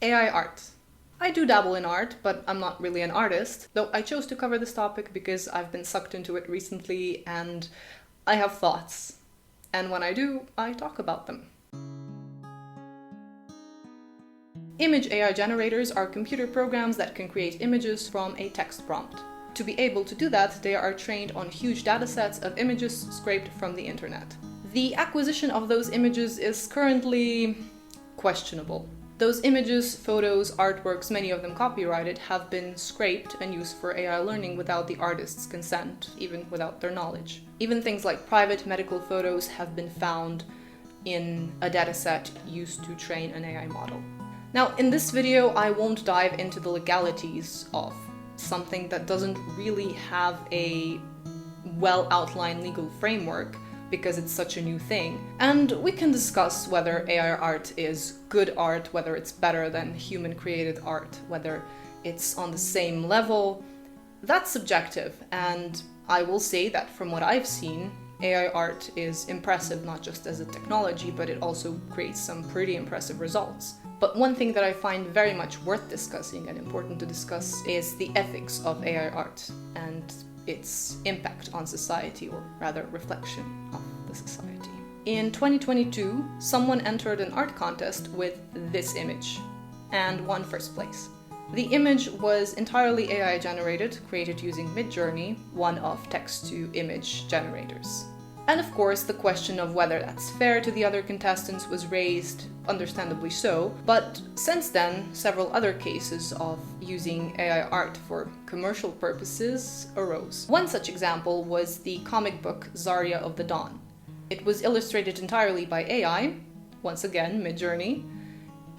AI art. I do dabble in art, but I'm not really an artist, though I chose to cover this topic because I've been sucked into it recently and I have thoughts. And when I do, I talk about them. Image AI generators are computer programs that can create images from a text prompt. To be able to do that, they are trained on huge datasets of images scraped from the internet. The acquisition of those images is currently questionable. Those images, photos, artworks, many of them copyrighted, have been scraped and used for AI learning without the artist's consent, even without their knowledge. Even things like private medical photos have been found in a dataset used to train an AI model. Now, in this video, I won't dive into the legalities of something that doesn't really have a well-outlined legal framework, because it's such a new thing. And we can discuss whether AI art is good art, whether it's better than human-created art, whether it's on the same level. That's subjective, and I will say that from what I've seen, AI art is impressive not just as a technology, but it also creates some pretty impressive results. But one thing that I find very much worth discussing and important to discuss is the ethics of AI art and its impact on society, or rather reflection of the society. In 2022, someone entered an art contest with this image and won first place. The image was entirely AI generated, created using Midjourney, one of text-to-image generators. And of course, the question of whether that's fair to the other contestants was raised, understandably so, but since then, several other cases of using AI art for commercial purposes arose. One such example was the comic book Zarya of the Dawn. It was illustrated entirely by AI, once again, Midjourney,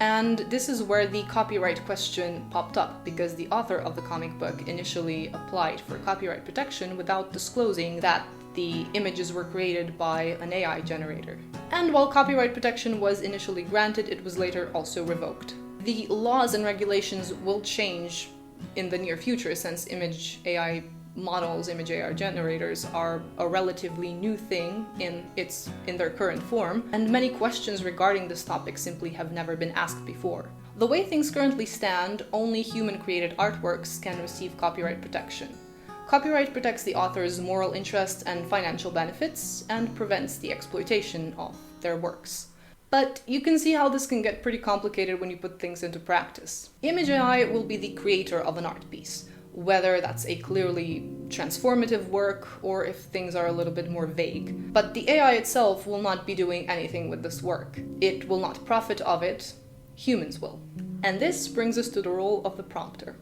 and this is where the copyright question popped up, because the author of the comic book initially applied for copyright protection without disclosing that the images were created by an AI generator. And while copyright protection was initially granted, it was later also revoked. The laws and regulations will change in the near future, since image AI models, image AI generators, are a relatively new thing in their current form, and many questions regarding this topic simply have never been asked before. The way things currently stand, only human-created artworks can receive copyright protection. Copyright protects the author's moral interests and financial benefits, and prevents the exploitation of their works. But you can see how this can get pretty complicated when you put things into practice. Image AI will be the creator of an art piece, whether that's a clearly transformative work or if things are a little bit more vague. But the AI itself will not be doing anything with this work. It will not profit of it, humans will. And this brings us to the role of the prompter.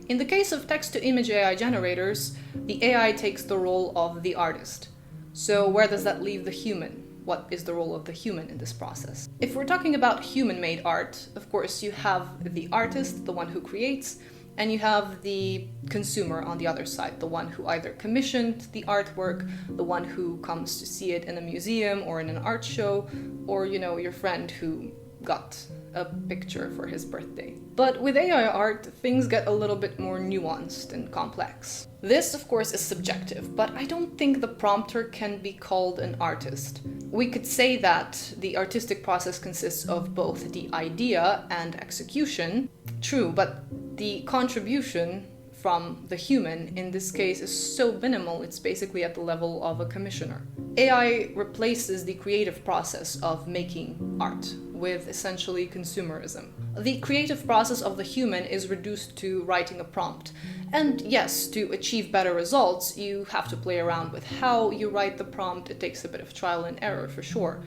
In the case of text-to-image AI generators, the AI takes the role of the artist. So where does that leave the human? What is the role of the human in this process? If we're talking about human-made art, of course you have the artist, the one who creates, and you have the consumer on the other side, the one who either commissioned the artwork, the one who comes to see it in a museum or in an art show, or, your friend who got a picture for his birthday. But with AI art, things get a little bit more nuanced and complex. This, of course, is subjective, but I don't think the prompter can be called an artist. We could say that the artistic process consists of both the idea and execution. True, but the contribution from the human in this case is so minimal, it's basically at the level of a commissioner. AI replaces the creative process of making art with essentially consumerism. The creative process of the human is reduced to writing a prompt. And yes, to achieve better results, you have to play around with how you write the prompt. It takes a bit of trial and error for sure.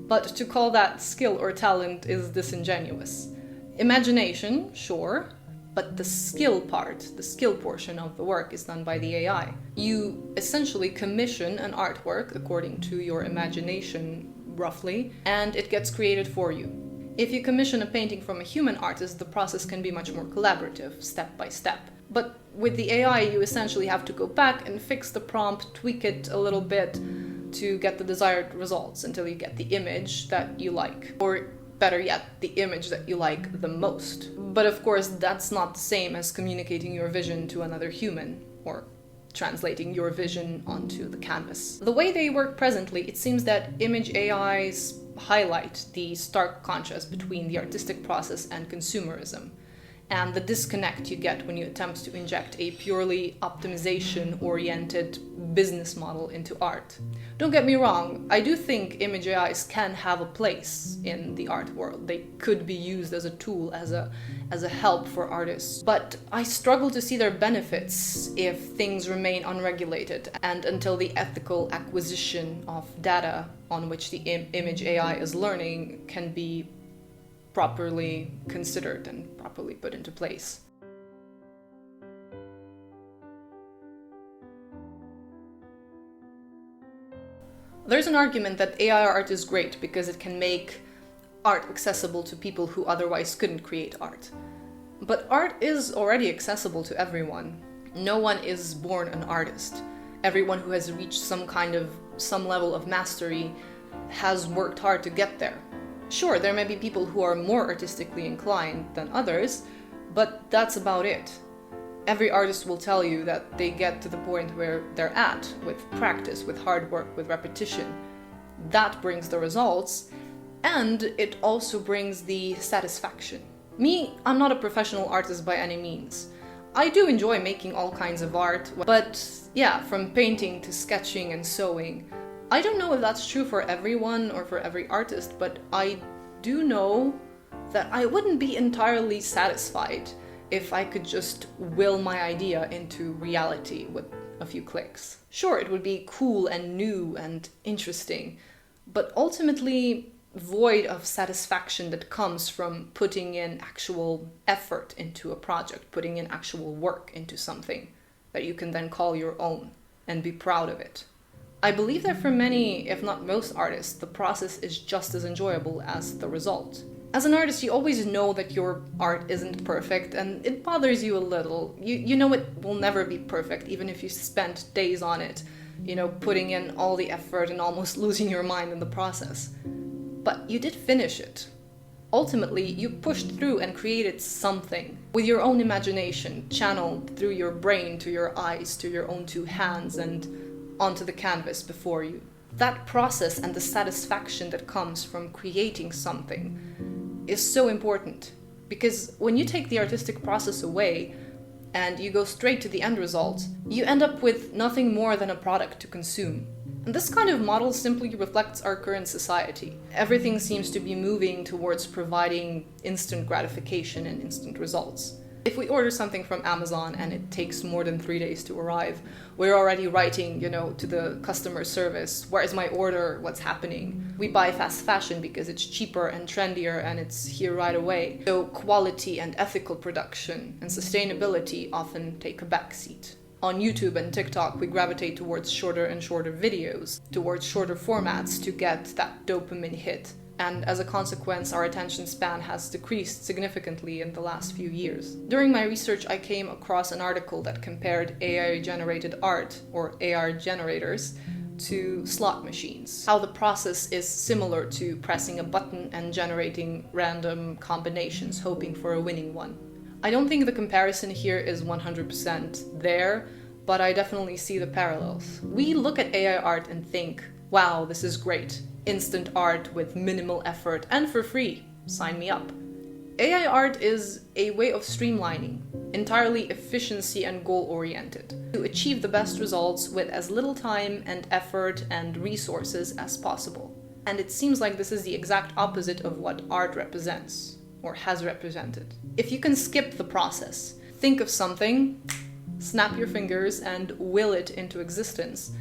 But to call that skill or talent is disingenuous. Imagination, sure, but the skill part, the skill portion of the work is done by the AI. You essentially commission an artwork according to your imagination, roughly, and it gets created for you. If you commission a painting from a human artist, the process can be much more collaborative, step by step. But with the AI, you essentially have to go back and fix the prompt, tweak it a little bit to get the desired results until you get the image that you like. Or better yet, the image that you like the most. But of course, that's not the same as communicating your vision to another human, or translating your vision onto the canvas. The way they work presently, it seems that image AIs highlight the stark contrast between the artistic process and consumerism, and the disconnect you get when you attempt to inject a purely optimization-oriented business model into art. Don't get me wrong, I do think image AIs can have a place in the art world. They could be used as a tool, as a help for artists. But I struggle to see their benefits if things remain unregulated and until the ethical acquisition of data on which the image AI is learning can be properly considered and properly put into place. There's an argument that AI art is great because it can make art accessible to people who otherwise couldn't create art. But art is already accessible to everyone. No one is born an artist. Everyone who has reached some level of mastery has worked hard to get there. Sure, there may be people who are more artistically inclined than others, but that's about it. Every artist will tell you that they get to the point where they're at, with practice, with hard work, with repetition. That brings the results, and it also brings the satisfaction. Me, I'm not a professional artist by any means. I do enjoy making all kinds of art, but yeah, from painting to sketching and sewing. I don't know if that's true for everyone or for every artist, but I do know that I wouldn't be entirely satisfied if I could just will my idea into reality with a few clicks. Sure, it would be cool and new and interesting, but ultimately void of satisfaction that comes from putting in actual effort into a project, putting in actual work into something that you can then call your own and be proud of it. I believe that for many, if not most artists, the process is just as enjoyable as the result. As an artist, you always know that your art isn't perfect, and it bothers you a little. You know it will never be perfect, even if you spent days on it, putting in all the effort and almost losing your mind in the process. But you did finish it. Ultimately, you pushed through and created something with your own imagination, channeled through your brain to your eyes, to your own two hands, and onto the canvas before you. That process and the satisfaction that comes from creating something is so important, because when you take the artistic process away and you go straight to the end result, you end up with nothing more than a product to consume. And this kind of model simply reflects our current society. Everything seems to be moving towards providing instant gratification and instant results. If we order something from Amazon and it takes more than 3 days to arrive, we're already writing, to the customer service, where is my order, what's happening? We buy fast fashion because it's cheaper and trendier and it's here right away. So quality and ethical production and sustainability often take a backseat. On YouTube and TikTok, we gravitate towards shorter and shorter videos, towards shorter formats to get that dopamine hit. And as a consequence, our attention span has decreased significantly in the last few years. During my research, I came across an article that compared AI-generated art, or AR generators, to slot machines. How the process is similar to pressing a button and generating random combinations, hoping for a winning one. I don't think the comparison here is 100% there, but I definitely see the parallels. We look at AI art and think, wow, this is great. Instant art with minimal effort and for free. Sign me up. AI art is a way of streamlining, entirely efficiency and goal-oriented, to achieve the best results with as little time and effort and resources as possible. And it seems like this is the exact opposite of what art represents, or has represented. If you can skip the process, think of something, snap your fingers and will it into existence,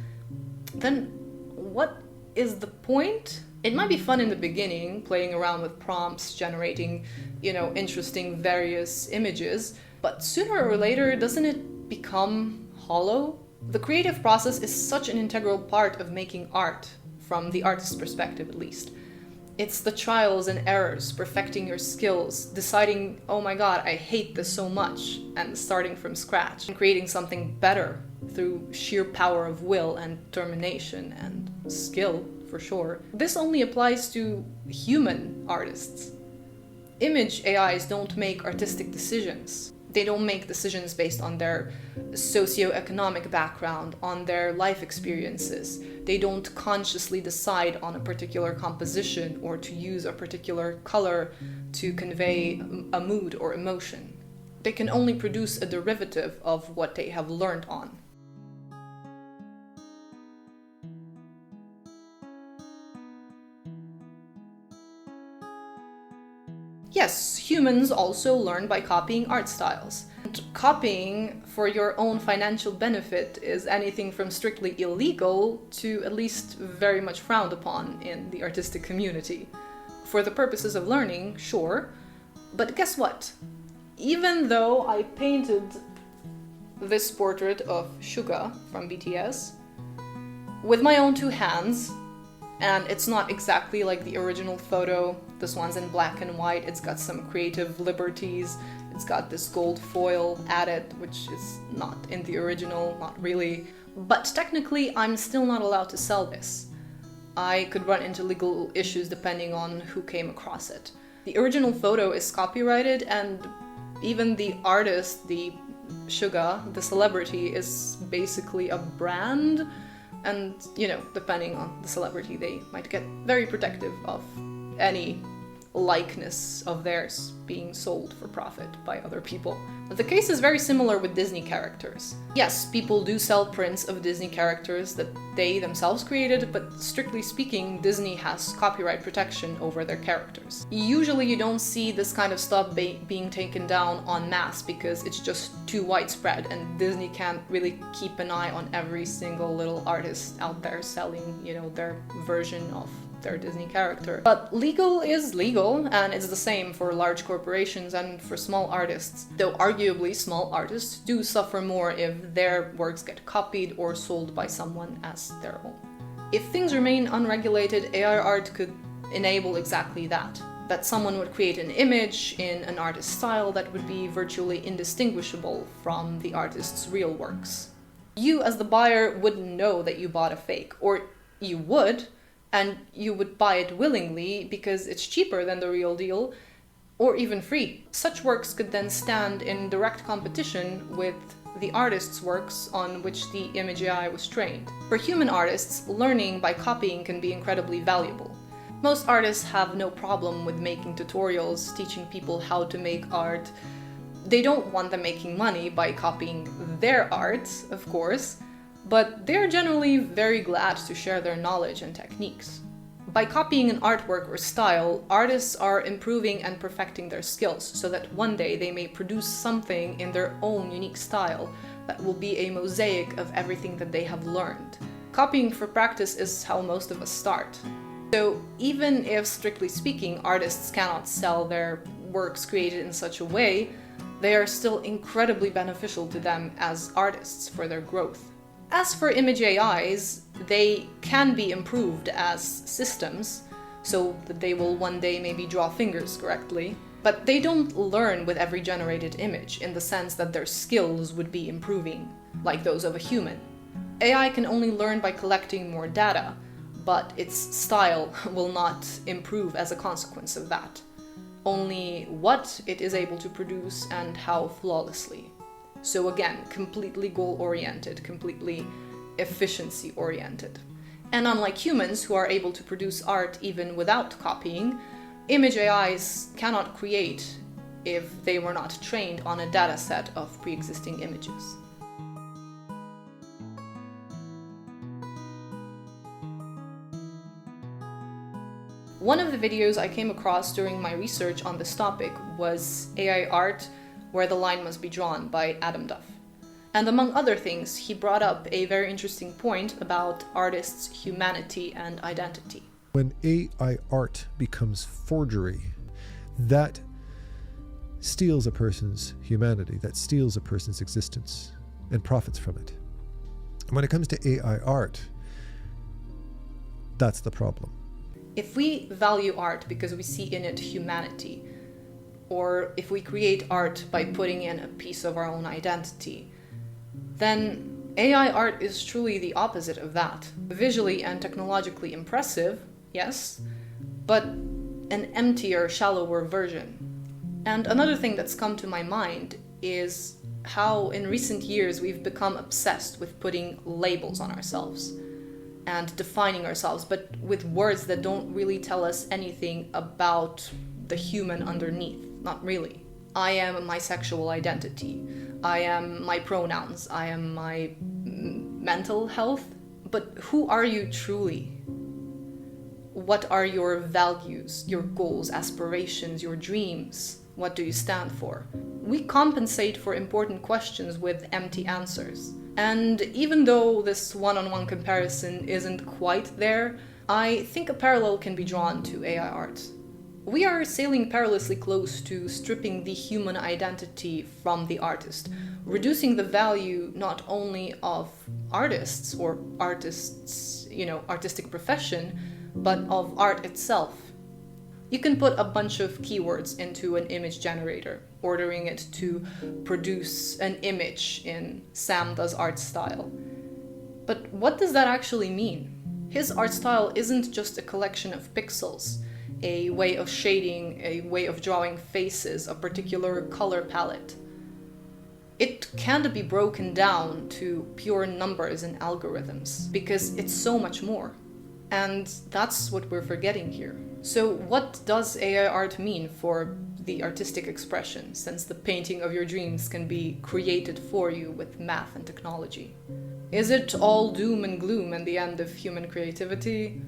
then what is the point? It might be fun in the beginning, playing around with prompts, generating, interesting various images, but sooner or later, doesn't it become hollow? The creative process is such an integral part of making art, from the artist's perspective at least. It's the trials and errors, perfecting your skills, deciding, oh my god, I hate this so much, and starting from scratch, and creating something better through sheer power of will and determination and skill, for sure. This only applies to human artists. Image AIs don't make artistic decisions. They don't make decisions based on their socioeconomic background, on their life experiences. They don't consciously decide on a particular composition or to use a particular color to convey a mood or emotion. They can only produce a derivative of what they have learned on. Yes, humans also learn by copying art styles. And copying for your own financial benefit is anything from strictly illegal to at least very much frowned upon in the artistic community. For the purposes of learning, sure, but guess what? Even though I painted this portrait of Suga from BTS with my own two hands, and it's not exactly like the original photo. This one's in black and white. It's got some creative liberties. It's got this gold foil added, which is not in the original, not really. But technically, I'm still not allowed to sell this. I could run into legal issues depending on who came across it. The original photo is copyrighted, and even the artist, the Suga, the celebrity, is basically a brand. And, you know, depending on the celebrity, they might get very protective of any likeness of theirs being sold for profit by other people. But the case is very similar with Disney characters. Yes, people do sell prints of Disney characters that they themselves created, but strictly speaking, Disney has copyright protection over their characters. Usually you don't see this kind of stuff being taken down en masse because it's just too widespread, and Disney can't really keep an eye on every single little artist out there selling, you know, their version of their Disney character. But legal is legal, and it's the same for large corporations and for small artists, though arguably small artists do suffer more if their works get copied or sold by someone as their own. If things remain unregulated, AI art could enable exactly that. That someone would create an image in an artist's style that would be virtually indistinguishable from the artist's real works. You as the buyer wouldn't know that you bought a fake, or you would, and you would buy it willingly because it's cheaper than the real deal, or even free. Such works could then stand in direct competition with the artist's works on which the image AI was trained. For human artists, learning by copying can be incredibly valuable. Most artists have no problem with making tutorials, teaching people how to make art. They don't want them making money by copying their art, of course, but they're generally very glad to share their knowledge and techniques. By copying an artwork or style, artists are improving and perfecting their skills so that one day they may produce something in their own unique style that will be a mosaic of everything that they have learned. Copying for practice is how most of us start. So even if, strictly speaking, artists cannot sell their works created in such a way, they are still incredibly beneficial to them as artists for their growth. As for image AIs, they can be improved as systems, so that they will one day maybe draw fingers correctly, but they don't learn with every generated image in the sense that their skills would be improving, like those of a human. AI can only learn by collecting more data, but its style will not improve as a consequence of that. Only what it is able to produce and how flawlessly. So again, completely goal-oriented, completely efficiency-oriented. And unlike humans who are able to produce art even without copying, image AIs cannot create if they were not trained on a dataset of pre-existing images. One of the videos I came across during my research on this topic was AI art, Where the Line Must Be Drawn by Duff. And among other things, he brought up a very interesting point about artists' humanity and identity. When AI art becomes forgery, that steals a person's humanity, that steals a person's existence and profits from it. And when it comes to AI art, that's the problem. If we value art because we see in it humanity, or if we create art by putting in a piece of our own identity, then AI art is truly the opposite of that. Visually and technologically impressive, yes, but an emptier, shallower version. And another thing that's come to my mind is how in recent years we've become obsessed with putting labels on ourselves and defining ourselves, but with words that don't really tell us anything about the human underneath. Not really. I am my sexual identity. I am my pronouns. I am my mental health. But who are you truly? What are your values, your goals, aspirations, your dreams? What do you stand for? We compensate for important questions with empty answers. And even though this one-on-one comparison isn't quite there, I think a parallel can be drawn to AI art. We are sailing perilously close to stripping the human identity from the artist, reducing the value not only of artists or artists, artistic profession, but of art itself. You can put a bunch of keywords into an image generator, ordering it to produce an image in Sam Does Art style. But what does that actually mean? His art style isn't just a collection of pixels, a way of shading, a way of drawing faces, a particular color palette. It can't be broken down to pure numbers and algorithms, because it's so much more. And that's what we're forgetting here. So what does AI art mean for the artistic expression, since the painting of your dreams can be created for you with math and technology? Is it all doom and gloom and the end of human creativity?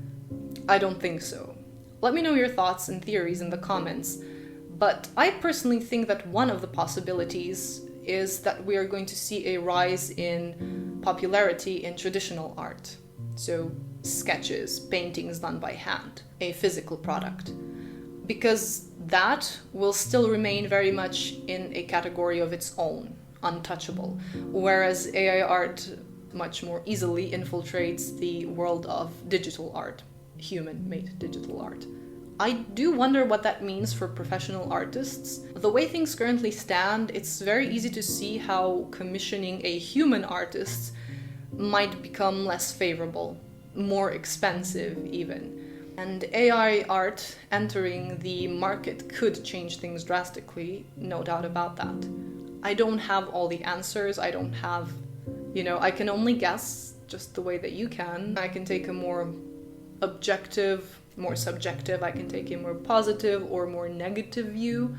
I don't think so. Let me know your thoughts and theories in the comments, but I personally think that one of the possibilities is that we are going to see a rise in popularity in traditional art. So sketches, paintings done by hand, a physical product. Because that will still remain very much in a category of its own, untouchable, whereas AI art much more easily infiltrates the world of digital art, human-made digital art. I do wonder what that means for professional artists. The way things currently stand, it's very easy to see how commissioning a human artist might become less favorable, more expensive even. And AI art entering the market could change things drastically, no doubt about that. I don't have all the answers, I don't have, I can only guess just the way that you can. I can take a more objective, more subjective, I can take a more positive or more negative view.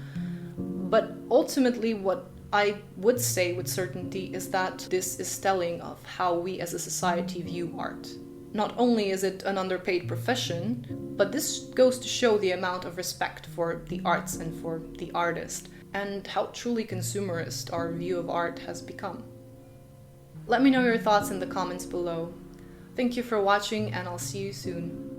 But ultimately what I would say with certainty is that this is telling of how we as a society view art. Not only is it an underpaid profession, but this goes to show the amount of respect for the arts and for the artist, and how truly consumerist our view of art has become. Let me know your thoughts in the comments below. Thank you for watching, and I'll see you soon.